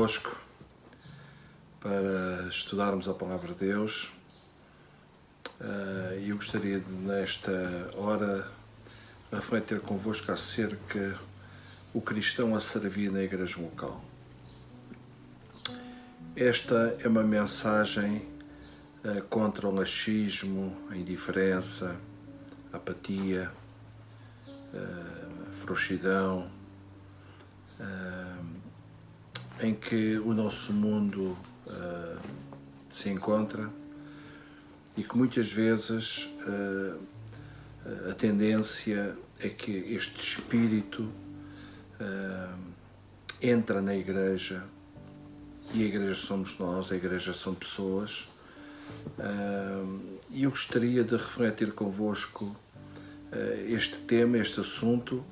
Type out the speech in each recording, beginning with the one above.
convosco para estudarmos a Palavra de Deus. E eu gostaria de, nesta hora, refletir convosco acerca do cristão a servir na igreja local. Esta é uma mensagem contra o laxismo, a indiferença, a apatia, a frouxidão, em que o nosso mundo se encontra e que muitas vezes a tendência é que este espírito entra na igreja, e a igreja somos nós, a igreja são pessoas, e eu gostaria de refletir convosco este tema, este assunto,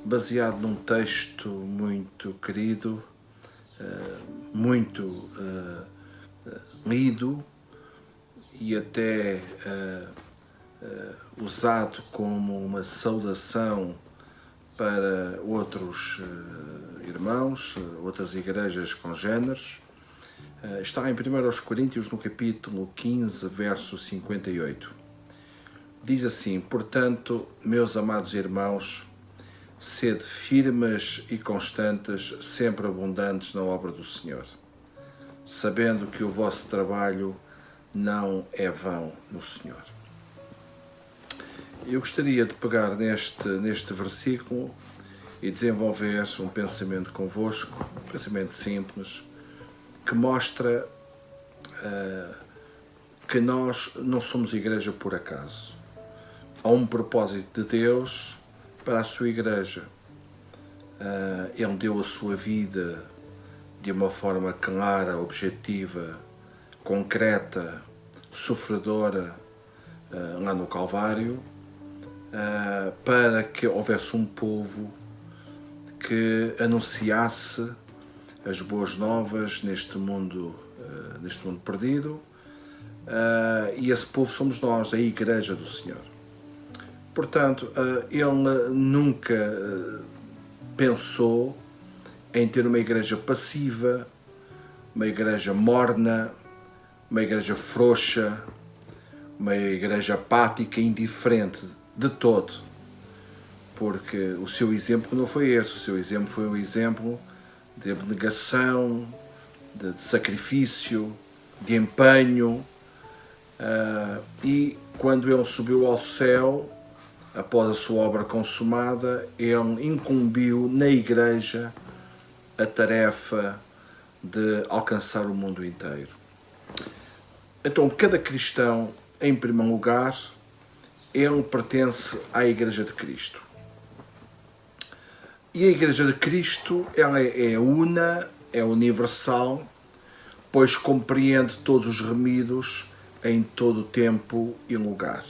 baseado num texto muito querido, muito lido e até usado como uma saudação para outros irmãos, outras igrejas congêneres. Está em 1 Coríntios, no capítulo 15, verso 58. Diz assim: portanto, meus amados irmãos, sede firmes e constantes, sempre abundantes na obra do Senhor, sabendo que o vosso trabalho não é vão no Senhor. Eu gostaria de pegar neste versículo e desenvolver um pensamento convosco, um pensamento simples, que mostra que nós não somos igreja por acaso. Há um propósito de Deus para a sua igreja. Ele deu a sua vida de uma forma clara, objetiva, concreta, sofredora, lá no Calvário, para que houvesse um povo que anunciasse as boas novas neste mundo perdido, e esse povo somos nós, a igreja do Senhor. Portanto, ele nunca pensou em ter uma igreja passiva, uma igreja morna, uma igreja frouxa, uma igreja apática, indiferente, de todo. Porque o seu exemplo não foi esse, o seu exemplo foi um exemplo de abnegação, de sacrifício, de empenho, e quando ele subiu ao céu, após a sua obra consumada, ele incumbiu na igreja a tarefa de alcançar o mundo inteiro. Então, cada cristão, em primeiro lugar, ele pertence à Igreja de Cristo. E a Igreja de Cristo, ela é una, é universal, pois compreende todos os remidos em todo o tempo e lugar.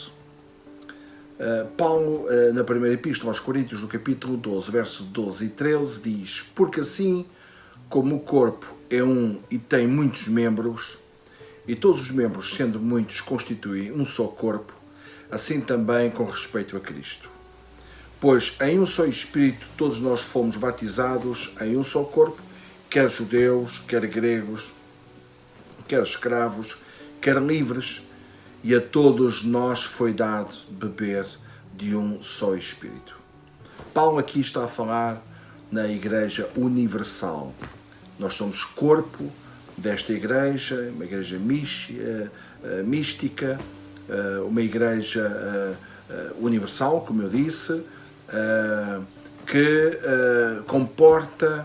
Paulo, na primeira epístola aos Coríntios, no capítulo 12, versos 12 e 13, diz: porque assim como o corpo é um e tem muitos membros, e todos os membros, sendo muitos, constituem um só corpo, assim também com respeito a Cristo. Pois em um só Espírito todos nós fomos batizados em um só corpo, quer judeus, quer gregos, quer escravos, quer livres, e a todos nós foi dado beber de um só Espírito. Paulo aqui está a falar na Igreja Universal. Nós somos corpo desta igreja, uma igreja mística, uma igreja universal, como eu disse, que comporta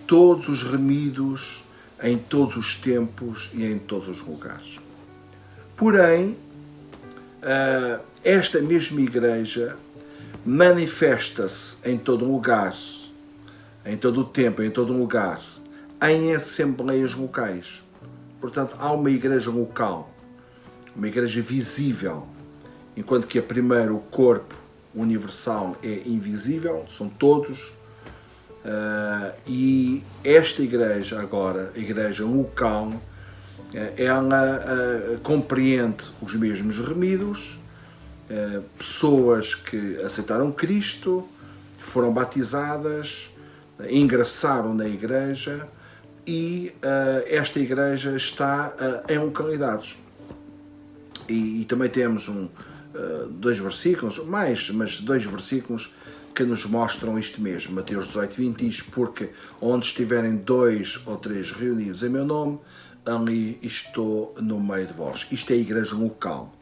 todos os remidos em todos os tempos e em todos os lugares. Porém, esta mesma igreja manifesta-se em todo lugar, em todo o tempo, em todo lugar, em assembleias locais. Portanto, há uma igreja local, uma igreja visível, enquanto que a primeira, o corpo universal, é invisível, são todos, e esta igreja agora, a igreja local, ela compreende os mesmos remidos, pessoas que aceitaram Cristo, foram batizadas, ingressaram na igreja e esta igreja está em localidades. E também temos dois versículos, mas dois versículos que nos mostram isto mesmo. Mateus 18:20 diz: porque onde estiverem 2 ou 3 reunidos em meu nome, ali estou no meio de vós. Isto é a igreja local.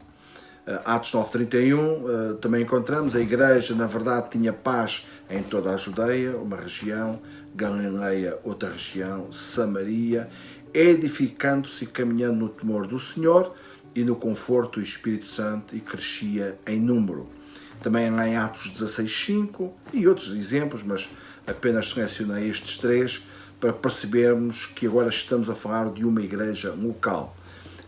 Atos 9:31 também encontramos a igreja, na verdade, tinha paz em toda a Judeia, uma região, Galileia, outra região, Samaria, edificando-se e caminhando no temor do Senhor e no conforto do Espírito Santo, e crescia em número. Também em Atos 16:5 e outros exemplos, mas apenas selecionei estes 3 para percebermos que agora estamos a falar de uma igreja local.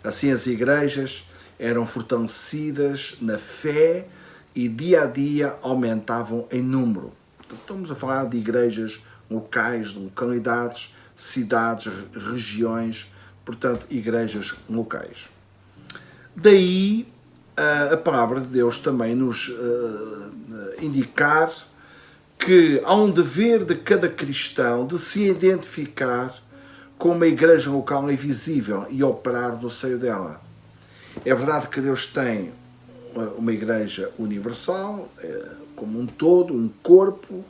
Assim, as igrejas eram fortalecidas na fé e dia a dia aumentavam em número. Então, estamos a falar de igrejas locais, de localidades, cidades, regiões, portanto, igrejas locais. Daí a palavra de Deus também nos indicar que há um dever de cada cristão de se identificar com uma igreja local e visível e operar no seio dela. É verdade que Deus tem uma igreja universal, como um todo, um corpo,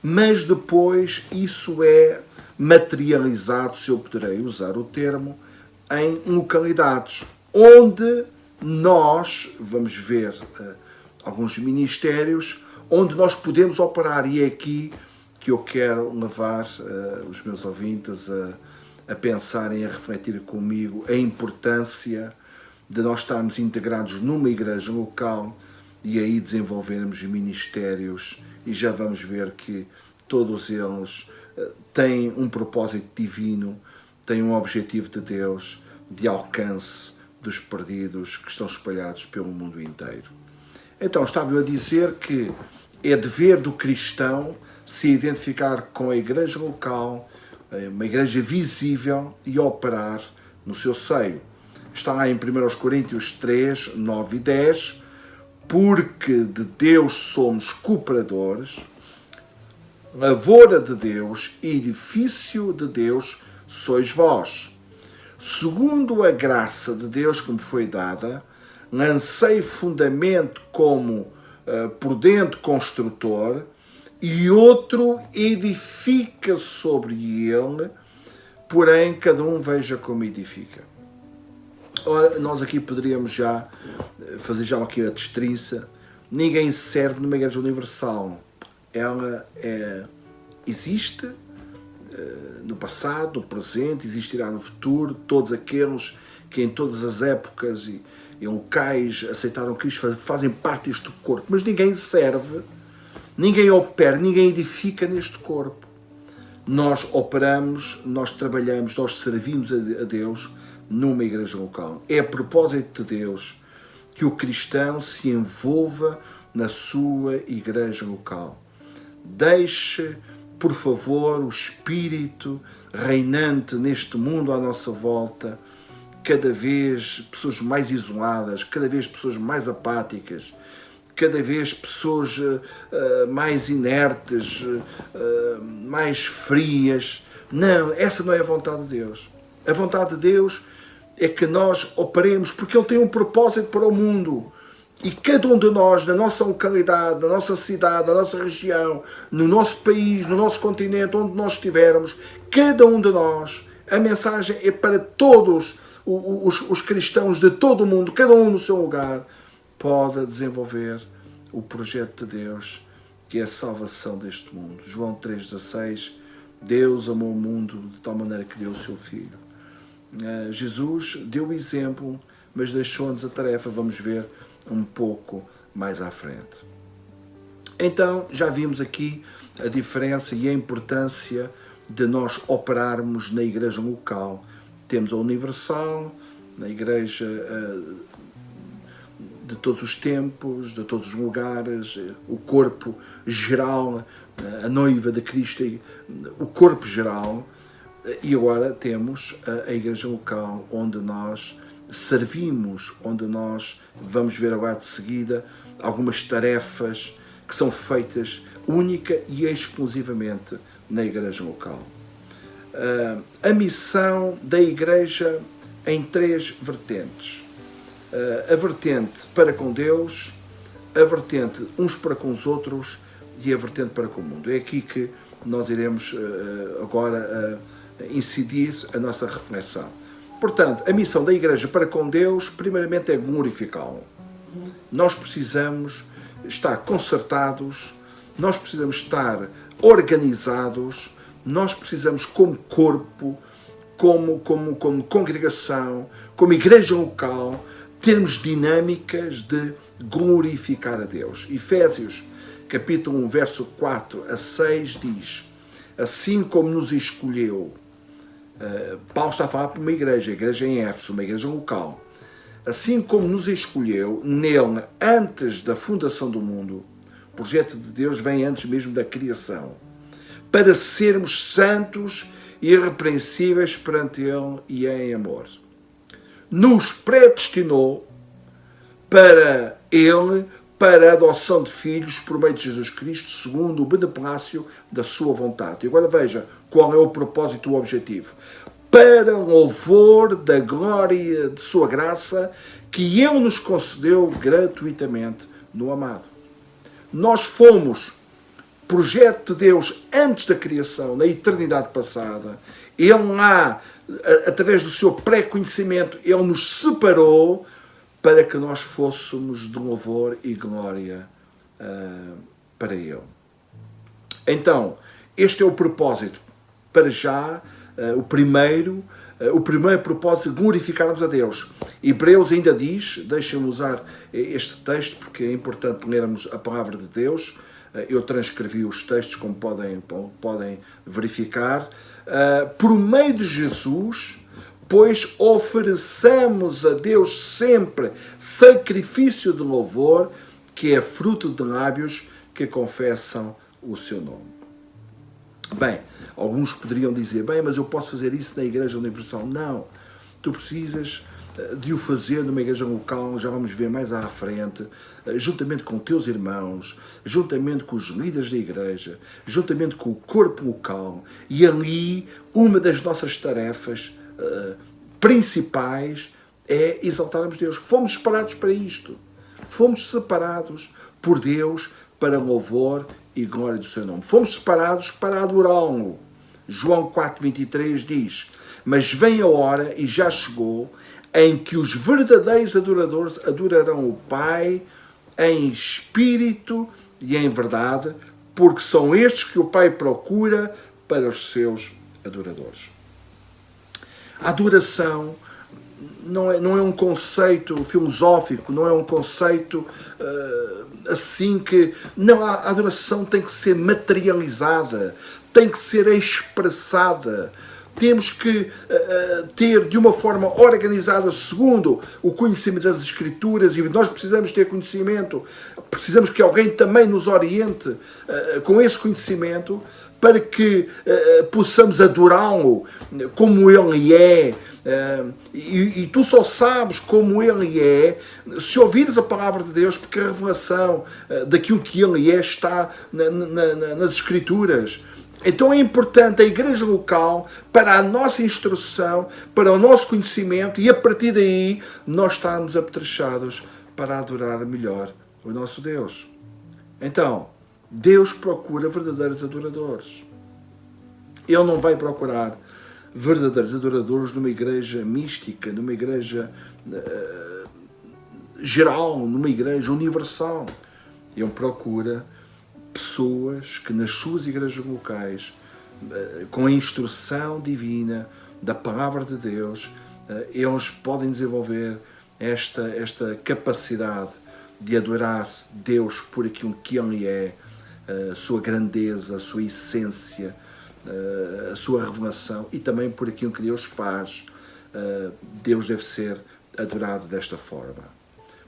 mas depois isso é materializado, se eu poderei usar o termo, em localidades, onde nós vamos ver alguns ministérios onde nós podemos operar, e é aqui que eu quero levar os meus ouvintes a pensarem e a refletir comigo a importância de nós estarmos integrados numa igreja local e aí desenvolvermos ministérios, e já vamos ver que todos eles têm um propósito divino, têm um objetivo de Deus, de alcance dos perdidos que estão espalhados pelo mundo inteiro. Então, estava eu a dizer que é dever do cristão se identificar com a igreja local, uma igreja visível, e operar no seu seio. Está lá em 1 Coríntios 3, 9 e 10, porque de Deus somos cooperadores, lavoura de Deus, edifício de Deus sois vós. Segundo a graça de Deus que me foi dada, lancei fundamento como prudente construtor, e outro edifica sobre ele, porém cada um veja como edifica. Ora, nós aqui poderíamos já fazer aqui a destrinça. Ninguém serve numa igreja universal. Ela existe no passado, no presente, existirá no futuro. Todos aqueles que em todas as épocas e em locais aceitaram Cristo fazem parte deste corpo. Mas ninguém serve, ninguém opera, ninguém edifica neste corpo. Nós operamos, nós trabalhamos, nós servimos a Deus numa igreja local. É a propósito de Deus que o cristão se envolva na sua igreja local. Deixe, por favor, o espírito reinante neste mundo à nossa volta, cada vez pessoas mais isoladas, cada vez pessoas mais apáticas, cada vez pessoas mais inertes, mais frias. Não, essa não é a vontade de Deus. A vontade de Deus é que nós operemos, porque Ele tem um propósito para o mundo. E cada um de nós, na nossa localidade, na nossa cidade, na nossa região, no nosso país, no nosso continente, onde nós estivermos, cada um de nós, a mensagem é para todos os cristãos de todo o mundo, cada um no seu lugar, pode desenvolver o projeto de Deus, que é a salvação deste mundo. João 3,16, Deus amou o mundo de tal maneira que deu o seu Filho. Jesus deu o exemplo, mas deixou-nos a tarefa, vamos ver um pouco mais à frente. Então, já vimos aqui a diferença e a importância de nós operarmos na igreja local. Temos a universal, na igreja de todos os tempos, de todos os lugares, o corpo geral, a noiva de Cristo, o corpo geral. E agora temos a igreja local, onde nós servimos, onde nós vamos ver agora de seguida algumas tarefas que são feitas única e exclusivamente na igreja local. a missão da Igreja em 3 vertentes. A vertente para com Deus, a vertente uns para com os outros e a vertente para com o mundo. É aqui que nós iremos agora incidir a nossa reflexão. Portanto, a missão da Igreja para com Deus, primeiramente, é glorificá-lo. Nós precisamos estar concertados, nós precisamos estar organizados, nós precisamos, como corpo, como congregação, como igreja local, termos dinâmicas de glorificar a Deus. Efésios, capítulo 1, verso 4 a 6, diz: assim como nos escolheu, Paulo está a falar para uma igreja, a igreja em Éfeso, uma igreja local, assim como nos escolheu nele antes da fundação do mundo. O projeto de Deus vem antes mesmo da criação, para sermos santos e irrepreensíveis perante Ele e em amor. Nos predestinou para Ele, para a adoção de filhos por meio de Jesus Cristo, segundo o beneplácito da sua vontade. E agora veja qual é o propósito e o objetivo. Para louvor da glória de sua graça, que Ele nos concedeu gratuitamente no amado. Nós fomos projeto de Deus antes da criação, na eternidade passada. Ele lá, através do seu pré-conhecimento, Ele nos separou para que nós fôssemos de louvor e glória para Ele. Então, este é o propósito. Para já, o primeiro propósito de glorificarmos a Deus. Hebreus ainda diz, deixem-me usar este texto porque é importante lermos a palavra de Deus. Eu transcrevi os textos, como podem verificar. Por meio de Jesus, pois ofereçamos a Deus sempre sacrifício de louvor, que é fruto de lábios que confessam o seu nome. Bem, alguns poderiam dizer, bem, mas eu posso fazer isso na Igreja Universal. Não, tu precisas de o fazer numa igreja local, já vamos ver mais à frente, juntamente com teus irmãos, juntamente com os líderes da igreja, juntamente com o corpo local. E ali, uma das nossas tarefas principais é exaltarmos Deus. Fomos separados para isto. Fomos separados por Deus para louvor e glória do seu nome. Fomos separados para adorá-lo. João 4,23 diz: mas vem a hora, e já chegou, em que os verdadeiros adoradores adorarão o Pai em espírito e em verdade, porque são estes que o Pai procura para os seus adoradores. A adoração não é um conceito filosófico, não é um conceito assim que... Não, a adoração tem que ser materializada, tem que ser expressada. Temos que ter de uma forma organizada, segundo o conhecimento das Escrituras, e nós precisamos ter conhecimento, precisamos que alguém também nos oriente com esse conhecimento, para que possamos adorá-lo como Ele é. E tu só sabes como Ele é se ouvires a palavra de Deus, porque a revelação daquilo que Ele é está nas Escrituras. Então é importante a igreja local para a nossa instrução, para o nosso conhecimento, e a partir daí nós estarmos apetrechados para adorar melhor o nosso Deus. Então, Deus procura verdadeiros adoradores. Ele não vai procurar verdadeiros adoradores numa igreja mística, numa igreja geral, numa igreja universal. Ele procura pessoas que nas suas igrejas locais, com a instrução divina da palavra de Deus, eles podem desenvolver esta capacidade de adorar Deus por aquilo que Ele é, a sua grandeza, a sua essência, a sua revelação, e também por aquilo que Deus faz. Deus deve ser adorado desta forma.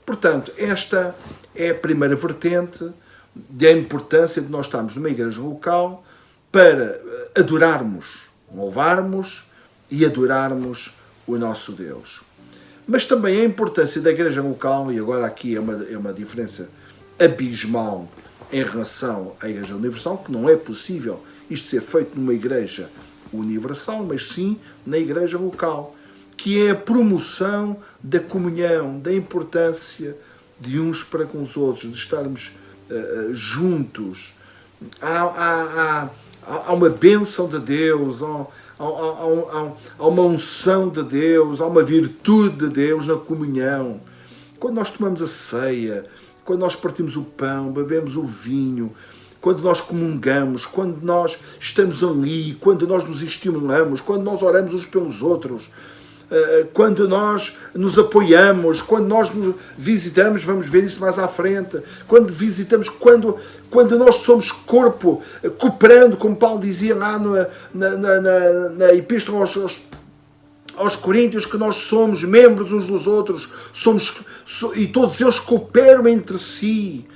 Portanto, esta é a primeira vertente da importância de nós estarmos numa igreja local para adorarmos, louvarmos e adorarmos o nosso Deus. Mas também a importância da igreja local, e agora aqui é uma diferença abismal em relação à Igreja Universal, que não é possível isto ser feito numa igreja universal, mas sim na igreja local, que é a promoção da comunhão, da importância de uns para com os outros, de estarmos juntos. Há uma bênção de Deus, há uma unção de Deus, há uma virtude de Deus na comunhão. Quando nós tomamos a ceia, quando nós partimos o pão, bebemos o vinho, quando nós comungamos, quando nós estamos ali, quando nós nos estimulamos, quando nós oramos uns pelos outros, quando nós nos apoiamos, quando nós nos visitamos, vamos ver isso mais à frente, quando visitamos, quando nós somos corpo, cooperando, como Paulo dizia lá na Epístola aos Coríntios, que nós somos membros uns dos outros, e todos eles cooperam entre si.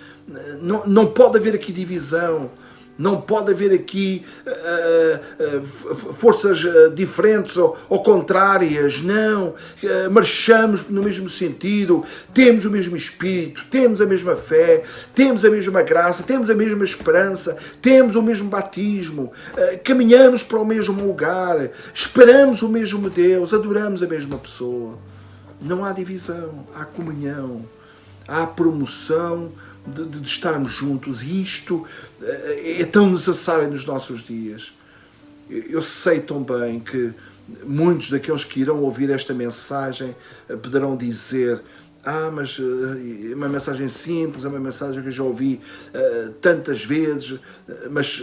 Não pode haver aqui divisão, não pode haver aqui forças diferentes ou contrárias, não. Marchamos no mesmo sentido, temos o mesmo espírito, temos a mesma fé, temos a mesma graça, temos a mesma esperança, temos o mesmo batismo, caminhamos para o mesmo lugar, esperamos o mesmo Deus, adoramos a mesma pessoa. Não há divisão, há comunhão, há promoção de estarmos juntos, e isto é tão necessário nos nossos dias. Eu sei tão bem que muitos daqueles que irão ouvir esta mensagem poderão dizer: mas é uma mensagem simples, é uma mensagem que eu já ouvi tantas vezes, mas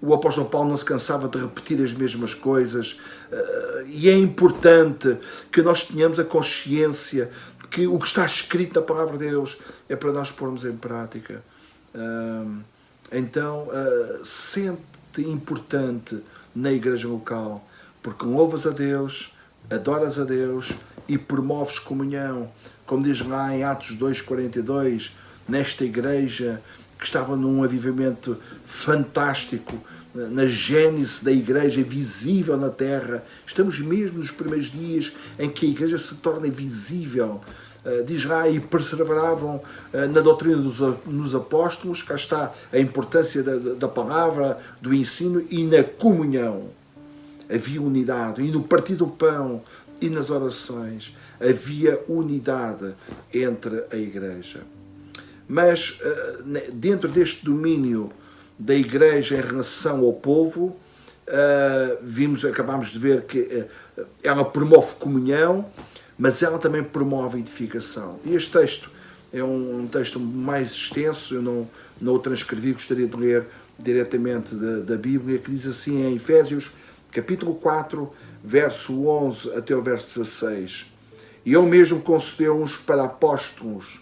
o apóstolo Paulo não se cansava de repetir as mesmas coisas, e é importante que nós tenhamos a consciência que o que está escrito na Palavra de Deus é para nós pormos em prática. Então, sente-te importante na igreja local, porque louvas a Deus, adoras a Deus e promoves comunhão. Como diz lá em Atos 2,42, nesta igreja que estava num avivamento fantástico, na gênese da igreja visível na terra. Estamos mesmo nos primeiros dias em que a igreja se torna visível. Diz lá, e perseveravam na doutrina dos apóstolos. Cá está a importância da palavra, do ensino, e na comunhão. Havia unidade, e no partir do pão e nas orações havia unidade entre a igreja. Mas dentro deste domínio da igreja em relação ao povo, acabámos de ver que ela promove comunhão, mas ela também promove edificação. E este texto é um texto mais extenso, eu não o transcrevi, gostaria de ler diretamente da Bíblia, que diz assim em Efésios, capítulo 4, verso 11 até o verso 16. E ele mesmo concedeu uns para apóstolos,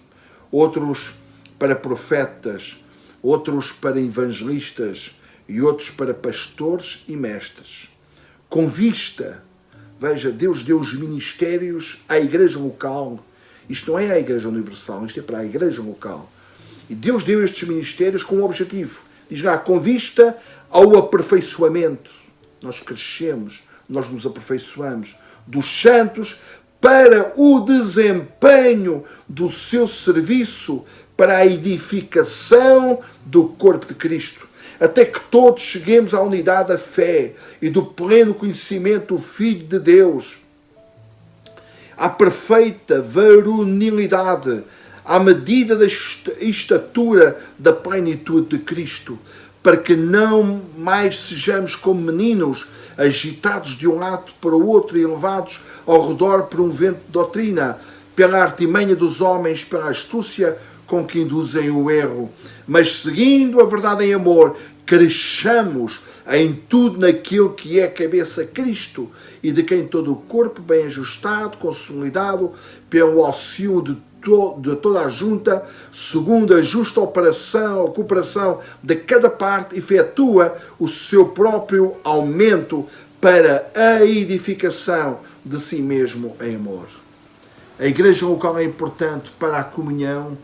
outros para profetas, outros para evangelistas e outros para pastores e mestres. Com vista, veja, Deus deu os ministérios à igreja local. Isto não é a igreja universal, isto é para a igreja local. E Deus deu estes ministérios com um objetivo. Diz lá, com vista ao aperfeiçoamento. Nós crescemos, nós nos aperfeiçoamos dos santos para o desempenho do seu serviço, para a edificação do corpo de Cristo, até que todos cheguemos à unidade da fé e do pleno conhecimento do Filho de Deus, à perfeita varonilidade, à medida da estatura da plenitude de Cristo, para que não mais sejamos como meninos, agitados de um lado para o outro e levados ao redor por um vento de doutrina, pela artimanha dos homens, pela astúcia com que induzem o erro, mas seguindo a verdade em amor, cresçamos em tudo naquilo que é a cabeça Cristo, e de quem todo o corpo, bem ajustado, consolidado, pelo auxílio de toda a junta, segundo a justa operação, a cooperação de cada parte, efetua o seu próprio aumento para a edificação de si mesmo em amor. A igreja local é importante para a comunhão,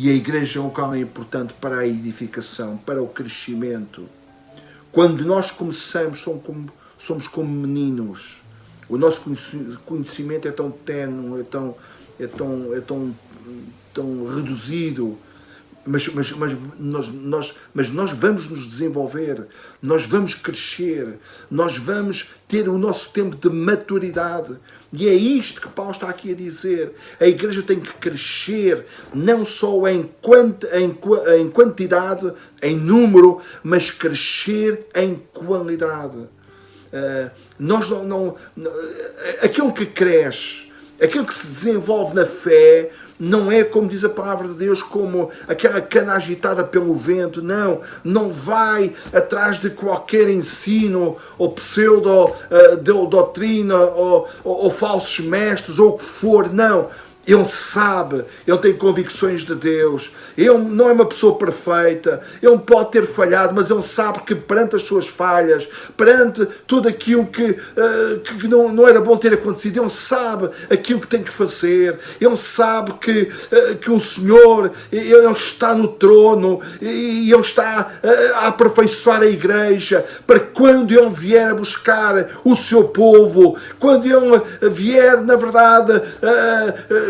e a igreja local é importante para a edificação, para o crescimento. Quando nós começamos, somos como meninos. O nosso conhecimento é tão ténue, é tão reduzido. mas nós vamos nos desenvolver, nós vamos crescer, nós vamos ter o nosso tempo de maturidade. E é isto que Paulo está aqui a dizer. A igreja tem que crescer, não só em quantidade, em número, mas crescer em qualidade. Aquilo que cresce, aquilo que se desenvolve na fé, não é, como diz a palavra de Deus, como aquela cana agitada pelo vento. Não vai atrás de qualquer ensino ou pseudo-doutrina ou falsos mestres ou o que for. Não. Ele sabe, ele tem convicções de Deus, ele não é uma pessoa perfeita, ele pode ter falhado, mas ele sabe que perante as suas falhas, perante tudo aquilo que não era bom ter acontecido, ele sabe aquilo que tem que fazer, ele sabe que o Senhor, ele está no trono e ele está a aperfeiçoar a igreja, para quando ele vier a buscar o seu povo, quando ele vier, na verdade,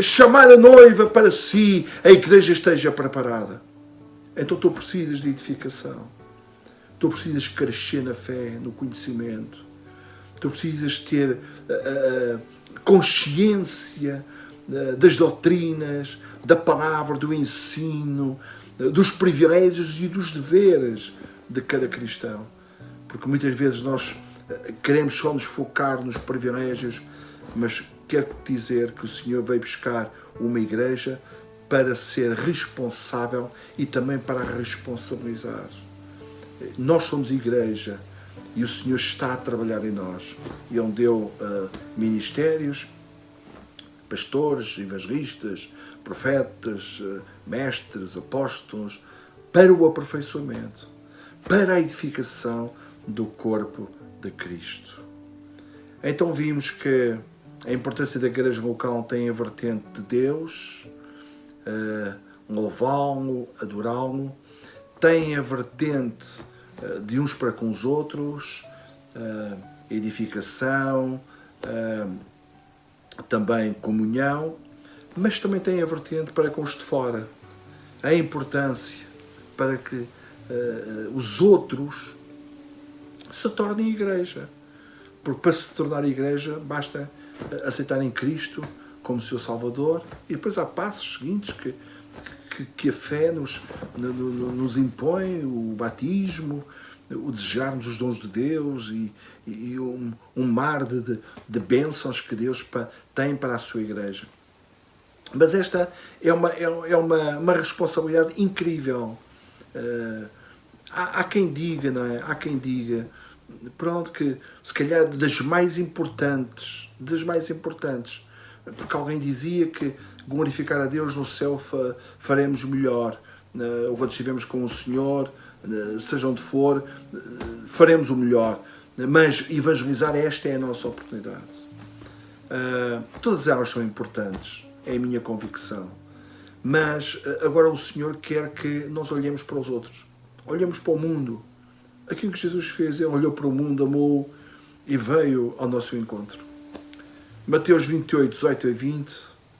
chamar a noiva para si, a igreja esteja preparada. Então tu precisas de edificação, tu precisas crescer na fé, no conhecimento, tu precisas ter consciência das doutrinas, da palavra, do ensino, dos privilégios e dos deveres de cada cristão, porque muitas vezes nós queremos só nos focar nos privilégios, mas quero dizer que o Senhor veio buscar uma igreja para ser responsável e também para responsabilizar. Nós somos igreja e o Senhor está a trabalhar em nós. Ele deu ministérios, pastores, evangelistas, profetas, mestres, apóstolos, para o aperfeiçoamento, para a edificação do corpo de Cristo. Então vimos que a importância da igreja local tem a vertente de Deus, louvá-lo, adorá-lo, tem a vertente de uns para com os outros, edificação, também comunhão, mas também tem a vertente para com os de fora, a importância para que os outros se tornem igreja, porque para se tornar igreja basta aceitarem Cristo como seu Salvador, e depois há passos seguintes que a fé nos impõe, o batismo, o desejarmos os dons de Deus e um mar de bênçãos que Deus tem para a sua igreja. Mas esta é uma responsabilidade incrível. Há quem diga, não é? Há quem diga, pronto, que se calhar das mais importantes, porque alguém dizia que glorificar a Deus no céu faremos melhor, ou quando estivermos com o Senhor, seja onde for, faremos o melhor, mas evangelizar, esta é a nossa oportunidade. Todas elas são importantes, é a minha convicção, mas agora o Senhor quer que nós olhemos para os outros, olhemos para o mundo. Aquilo que Jesus fez, ele olhou para o mundo, amou e veio ao nosso encontro. Mateus 28, 18 a 20,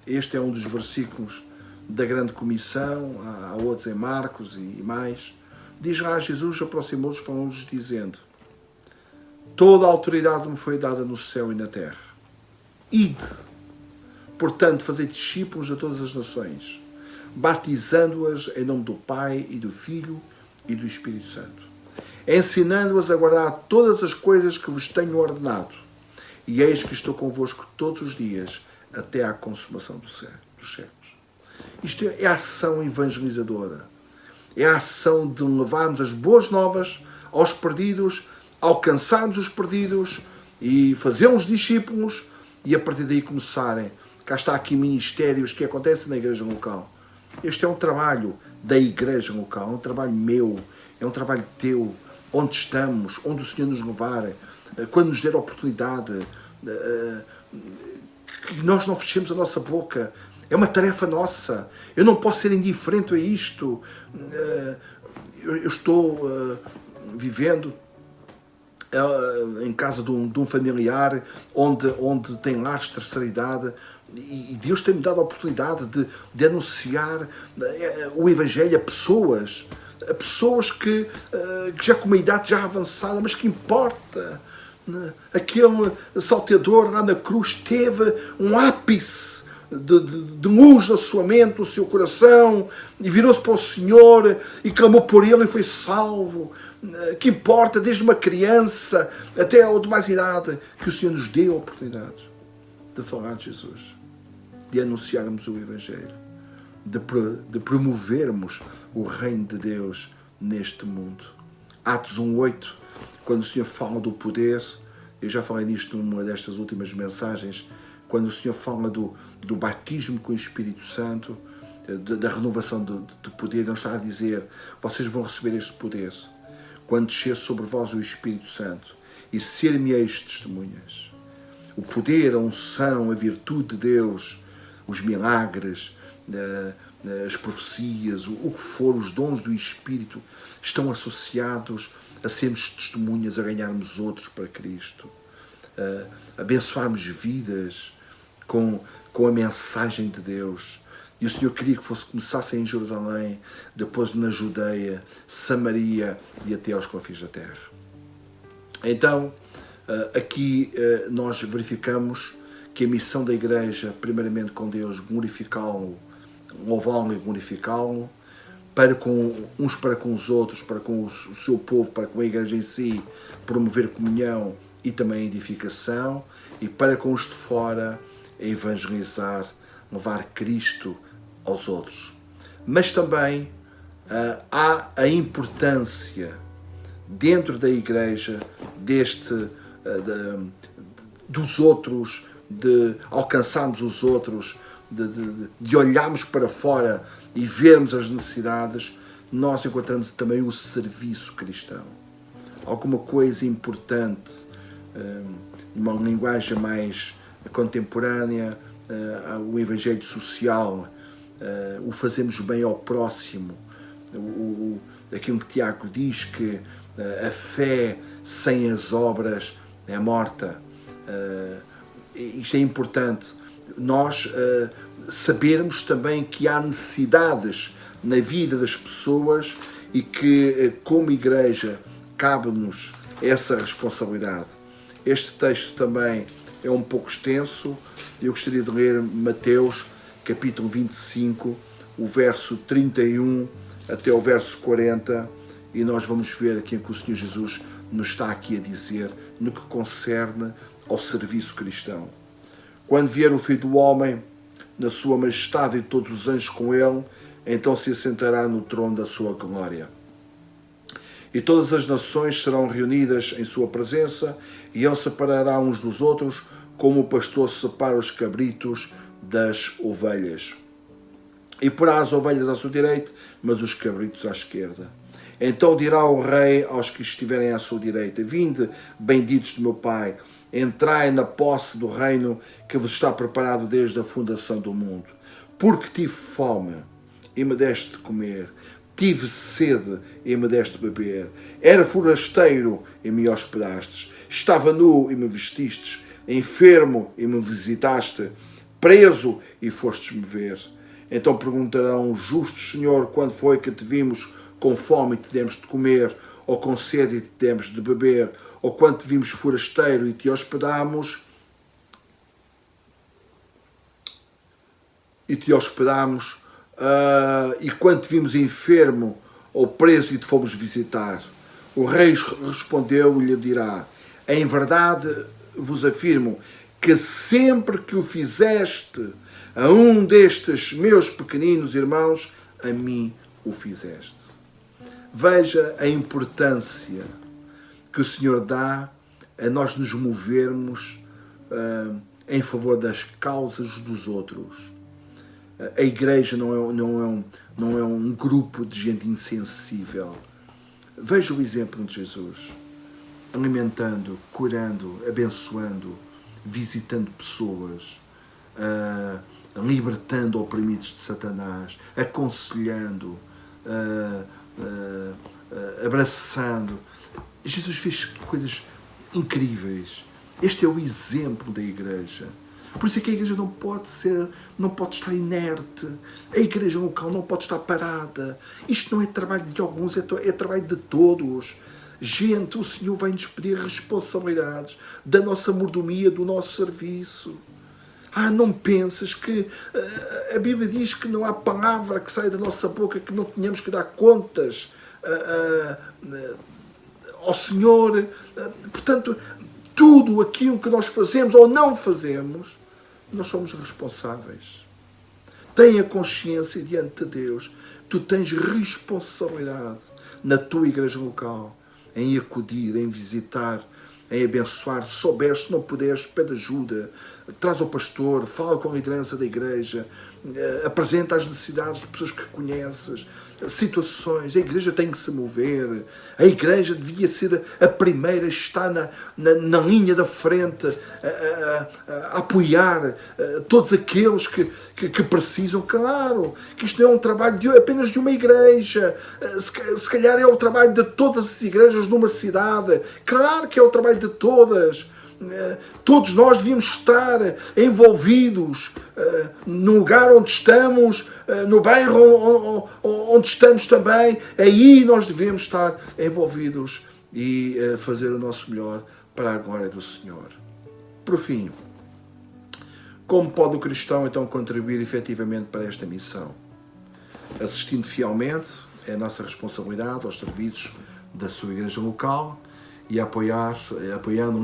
este é um dos versículos da grande comissão, há outros em Marcos e mais. Diz lá, Jesus aproximou-se, falou-lhes dizendo: toda a autoridade me foi dada no céu e na terra. Ide, portanto, fazei discípulos de todas as nações, batizando-as em nome do Pai e do Filho e do Espírito Santo, ensinando-as a guardar todas as coisas que vos tenho ordenado. E eis que estou convosco todos os dias, até à consumação dos séculos. Isto é a ação evangelizadora. É a ação de levarmos as boas novas aos perdidos, alcançarmos os perdidos e fazermos discípulos e a partir daí começarem. Cá está aqui ministérios que acontecem na igreja local. Este é um trabalho da igreja local, é um trabalho meu, é um trabalho teu, onde estamos, onde o Senhor nos levar, quando nos der a oportunidade, que nós não fechemos a nossa boca. É uma tarefa nossa. Eu não posso ser indiferente a isto. Eu estou vivendo em casa de um familiar onde tem lares de terceira idade, E Deus tem-me dado a oportunidade de anunciar o Evangelho a pessoas que já com uma idade já avançada, mas que importa? Aquele salteador lá na cruz teve um ápice de luz na sua mente, no seu coração, e virou-se para o Senhor e clamou por Ele e foi salvo. Que importa, desde uma criança até a de mais idade, que o Senhor nos dê a oportunidade de falar de Jesus, de anunciarmos o Evangelho, de promovermos o reino de Deus neste mundo. Atos 1:8, quando o Senhor fala do poder, eu já falei nisto numa destas últimas mensagens, quando o Senhor fala do batismo com o Espírito Santo, da renovação de poder, não está a dizer: vocês vão receber este poder quando descer sobre vós o Espírito Santo e ser-me-eis testemunhas. O poder, a unção, a virtude de Deus, os milagres, as profecias, o que for, os dons do Espírito, estão associados a sermos testemunhas, a ganharmos outros para Cristo, a abençoarmos vidas com a mensagem de Deus. E o Senhor queria que começasse em Jerusalém, depois na Judeia, Samaria e até aos confins da terra. Então, aqui nós verificamos que a missão da Igreja, primeiramente com Deus, glorificá-lo, louvá-lo e glorificá-lo, uns para com os outros, para com o seu povo, para com a Igreja em si, promover comunhão e também edificação, e para com os de fora, evangelizar, levar Cristo aos outros. Mas também há a importância dentro da Igreja dos outros, de alcançarmos os outros, de olharmos para fora e vermos as necessidades. Nós encontramos também o serviço cristão. Alguma coisa importante, numa linguagem mais contemporânea, o Evangelho social, o fazemos bem ao próximo, aquilo que Tiago diz, que a fé sem as obras é morta. Isto é importante. Nós sabermos também que há necessidades na vida das pessoas e que, como Igreja, cabe-nos essa responsabilidade. Este texto também é um pouco extenso. Eu gostaria de ler Mateus, capítulo 25, o verso 31 até o verso 40, e nós vamos ver aquilo que o Senhor Jesus nos está aqui a dizer no que concerne ao serviço cristão. Quando vier o Filho do Homem, na sua majestade e todos os anjos com ele, então se assentará no trono da sua glória. E todas as nações serão reunidas em sua presença, e ele separará uns dos outros, como o pastor separa os cabritos das ovelhas. E porá as ovelhas à sua direita, mas os cabritos à esquerda. Então dirá o rei aos que estiverem à sua direita: vinde, benditos de meu Pai, entrai na posse do reino que vos está preparado desde a fundação do mundo. Porque tive fome e me deste de comer, tive sede e me deste de beber, era forasteiro e me hospedastes, estava nu e me vestistes, enfermo e me visitaste, preso e fostes-me ver. Então perguntarão os justos: Senhor, quando foi que te vimos com fome e te demos de comer, ou com sede e te demos de beber, ou quando te vimos forasteiro e te hospedamos, e quando te vimos enfermo ou preso e te fomos visitar? O rei respondeu e lhe dirá: em verdade vos afirmo que sempre que o fizeste a um destes meus pequeninos irmãos, a mim o fizeste. Veja a importância que o Senhor dá a nós nos movermos em favor das causas dos outros. A Igreja não é um grupo de gente insensível. Veja o exemplo de Jesus, alimentando, curando, abençoando, visitando pessoas, libertando oprimidos de Satanás, aconselhando, abraçando. Jesus fez coisas incríveis. Este é o exemplo da Igreja. Por isso é que a igreja não pode estar inerte. A igreja local não pode estar parada. Isto não é trabalho de alguns, é trabalho de todos. Gente, o Senhor vai nos pedir responsabilidades da nossa mordomia, do nosso serviço. Não penses que a Bíblia diz que não há palavra que saia da nossa boca que não tenhamos que dar contas ao Senhor. Portanto, tudo aquilo que nós fazemos ou não fazemos, nós somos responsáveis. Tenha consciência diante de Deus. Tu tens responsabilidade na tua igreja local em acudir, em visitar, em abençoar. Se souberes, se não puderes, pede ajuda. Traz ao pastor, fala com a liderança da igreja, apresenta as necessidades de pessoas que conheces, situações. A igreja tem que se mover. A igreja devia ser a primeira a estar na linha da frente, a apoiar todos aqueles que precisam. Claro que isto não é um trabalho apenas de uma igreja. Se calhar é o trabalho de todas as igrejas numa cidade. Claro que é o trabalho de todas. Todos nós devíamos estar envolvidos no lugar onde estamos, no bairro onde estamos também. Aí nós devemos estar envolvidos e fazer o nosso melhor para a glória do Senhor. Por fim, como pode o cristão então contribuir efetivamente para esta missão? Assistindo fielmente, é a nossa responsabilidade aos serviços da sua igreja local, e apoiando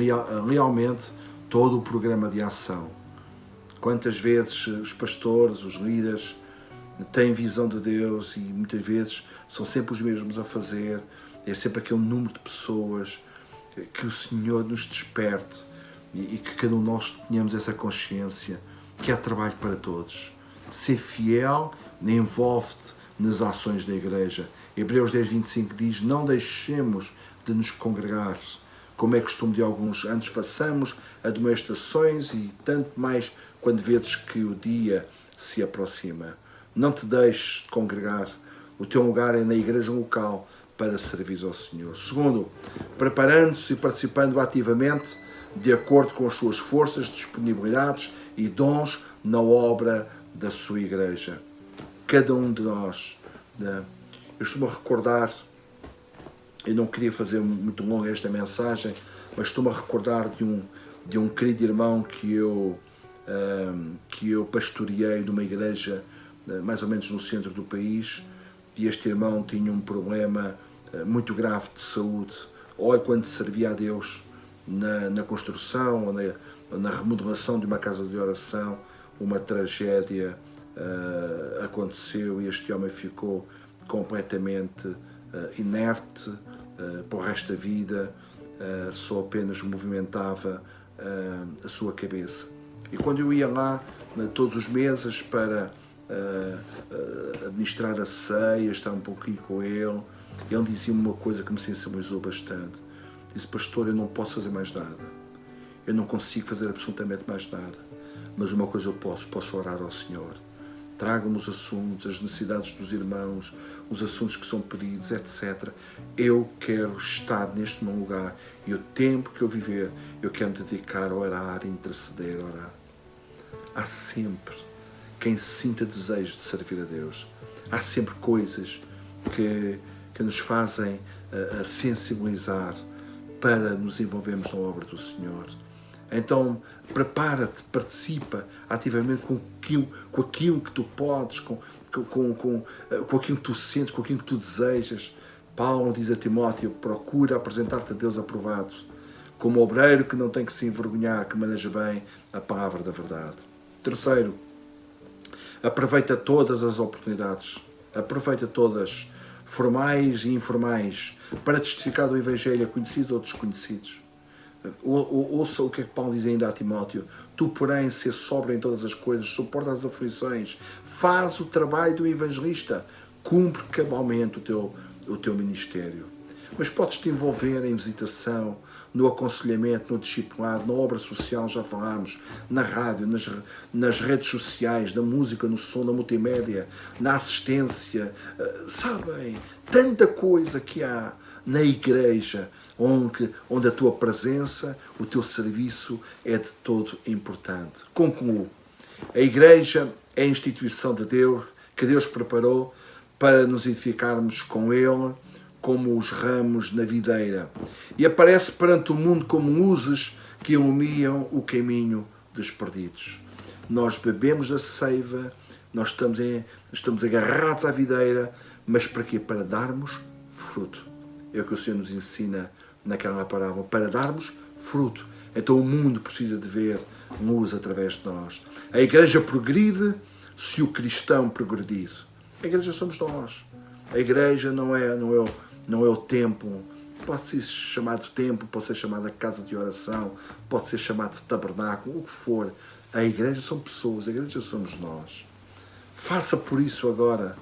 realmente todo o programa de ação. Quantas vezes os pastores, os líderes, têm visão de Deus e muitas vezes são sempre os mesmos a fazer, é sempre aquele número de pessoas. Que o Senhor nos desperte e que cada um de nós tenhamos essa consciência que há trabalho para todos. Ser fiel envolve-te nas ações da igreja. Hebreus 10:25 diz: não deixemos de nos congregar, como é costume de alguns, antes façamos admoestações, e tanto mais quando vedes que o dia se aproxima. Não te deixes de congregar. O teu lugar é na igreja local para servir ao Senhor. Segundo, preparando-se e participando ativamente de acordo com as suas forças, disponibilidades e dons na obra da sua igreja. Cada um de nós. Eu estou-me a recordar, eu não queria fazer muito longa esta mensagem, mas estou-me a recordar de um querido irmão que eu pastoreei de uma igreja mais ou menos no centro do país, e este irmão tinha um problema muito grave de saúde, ou quando servia a Deus na construção ou na remodelação de uma casa de oração, uma tragédia aconteceu e este homem ficou completamente inerte para o resto da vida, só apenas movimentava a sua cabeça. E quando eu ia lá todos os meses para administrar a ceia, estar um pouquinho com ele dizia-me uma coisa que me sensibilizou bastante. Disse: pastor, eu não posso fazer mais nada, eu não consigo fazer absolutamente mais nada, mas uma coisa eu posso orar ao Senhor. Traga-me os assuntos, as necessidades dos irmãos, os assuntos que são pedidos, etc. Eu quero estar neste meu lugar e o tempo que eu viver, eu quero me dedicar a orar, a interceder, a orar. Há sempre quem sinta desejo de servir a Deus. Há sempre coisas que nos fazem sensibilizar para nos envolvermos na obra do Senhor. Então, prepara-te, participa ativamente com aquilo que tu podes, com aquilo que tu sentes, com aquilo que tu desejas. Paulo diz a Timóteo: procura apresentar-te a Deus aprovado, como obreiro que não tem que se envergonhar, que maneja bem a palavra da verdade. Terceiro, aproveita todas as oportunidades, aproveita todas, formais e informais, para testificar do Evangelho a conhecidos ou desconhecidos. Ouça o que é que Paulo diz ainda a Timóteo: tu, porém, ser sóbrio em todas as coisas, suporta as aflições, faz o trabalho do evangelista, cumpre cabalmente o teu ministério. Mas podes-te envolver em visitação, no aconselhamento, no discipulado, na obra social, já falámos, na rádio, nas redes sociais, na música, no som, na multimédia, na assistência. Sabem, tanta coisa que há na igreja, onde a tua presença, o teu serviço é de todo importante. Concluo. A igreja é a instituição de Deus, que Deus preparou para nos edificarmos com Ele, como os ramos na videira. E aparece perante o mundo como luzes que iluminam o caminho dos perdidos. Nós bebemos da seiva, nós estamos agarrados à videira, mas para quê? Para darmos fruto. É o que o Senhor nos ensina naquela parábola, para darmos fruto. Então o mundo precisa de ver luz através de nós. A igreja progride se o cristão progredir. A igreja somos nós. A igreja não é o templo. Pode ser chamado templo, pode ser chamada casa de oração, pode ser chamado tabernáculo, o que for. A igreja são pessoas, a igreja somos nós. Faça por isso agora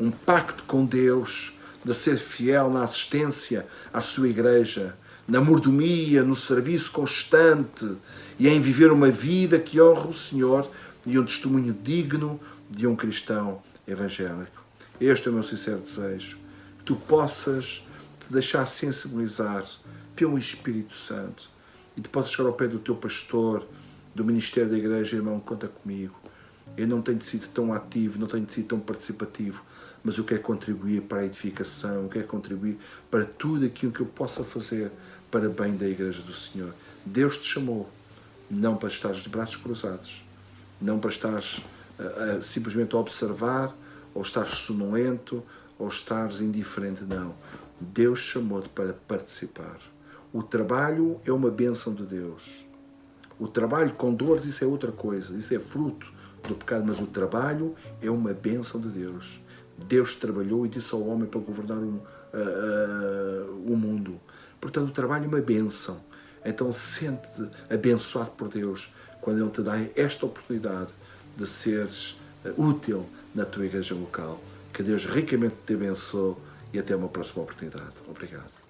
um pacto com Deus de ser fiel na assistência à sua igreja, na mordomia, no serviço constante e em viver uma vida que honra o Senhor e um testemunho digno de um cristão evangélico. Este é o meu sincero desejo, que tu possas te deixar sensibilizar pelo Espírito Santo e tu possas chegar ao pé do teu pastor, do ministério da igreja, irmão, conta comigo. Eu não tenho sido tão ativo, não tenho sido tão participativo, mas eu quero contribuir para a edificação, eu quero contribuir para tudo aquilo que eu possa fazer para bem da igreja do Senhor. Deus te chamou, não para estares de braços cruzados, não para estares simplesmente a observar, ou estares sonolento, ou estares indiferente, não. Deus chamou-te para participar. O trabalho é uma bênção de Deus. O trabalho com dores, isso é outra coisa, isso é fruto do pecado, mas o trabalho é uma bênção de Deus. Deus trabalhou e disse ao homem para governar o mundo. Portanto, o trabalho é uma bênção. Então, sente-te abençoado por Deus quando Ele te dá esta oportunidade de seres útil na tua igreja local. Que Deus ricamente te abençoe e até uma próxima oportunidade. Obrigado.